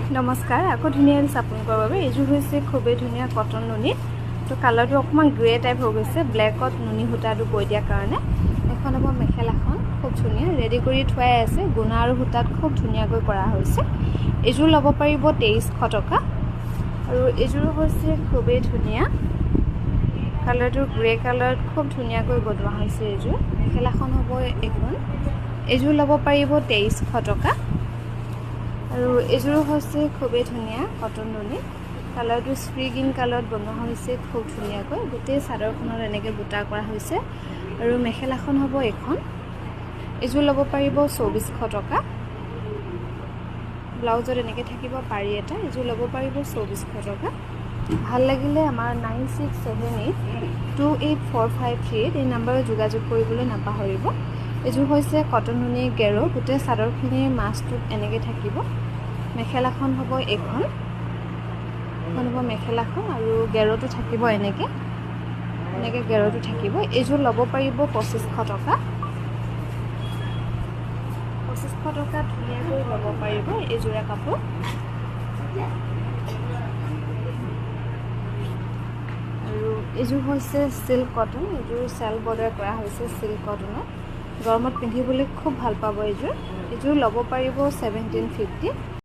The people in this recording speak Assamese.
নমস্কাৰ আকৌ ধুনীয়া দিছে আপোনালোকৰ বাবে এইযোৰ হৈছে খুবেই ধুনীয়া কটন নুনি তো কালাৰটো অকণমান গ্ৰে টাইপ হৈ গৈছে ব্লেকত নুনি সূতাটো বৈ দিয়াৰ কাৰণে এখন হ'ব মেখেলাখন খুব ধুনীয়া ৰেডি কৰি থোৱাই আছে গুণা আৰু সূতাত খুব ধুনীয়াকৈ কৰা হৈছে এইযোৰ ল'ব পাৰিব 2300 টকা আৰু এইযোৰ হৈছে খুবেই ধুনীয়া কালাৰটো গ্ৰে কালাৰত খুব ধুনীয়াকৈ বনোৱা হৈছে এইযোৰ মেখেলাখন হ'ব এখন এইযোৰ ল'ব পাৰিব 2300 টকা আৰু এইযোৰ হৈছে খুবেই ধুনীয়া কটন নুনি কালাৰটো স্প্ৰি গ্ৰীণ কালাৰত বনোৱা হৈছে খুব ধুনীয়াকৈ গোটেই চাদৰখনত এনেকৈ বুটা কৰা হৈছে আৰু মেখেলাখন হ'ব এখন এইযোৰ ল'ব পাৰিব 2400 টকা ব্লাউজত এনেকৈ থাকিব পাৰি এটা এইযোৰ ল'ব পাৰিব 2400 টকা ভাল লাগিলে আমাৰ 9678284538 এই নম্বৰত যোগাযোগ কৰিবলৈ নাপাহৰিব এইযোৰ হৈছে কটন নুনি গেৰো গোটেই চাদৰখিনিৰ মাছটোত এনেকৈ থাকিব মেখেলাখন হ'ব এখন হ'ব মেখেলাখন আৰু গেৰোটো থাকিব এনেকৈ গেৰোটো থাকিব এইযোৰ ল'ব পাৰিব 2500 টকা 2500 টকা ধুনীয়াকৈ ল'ব পাৰিব এইযোৰা কাপোৰ আৰু এইযোৰ হৈছে সিল্ক কটন এইযোৰ চেল বৰ্ডাৰ কৰা হৈছে সিল্ক কটনত গৰমত পিন্ধিবলৈ খুব ভাল পাব এইযোৰ ল'ব পাৰিব 1750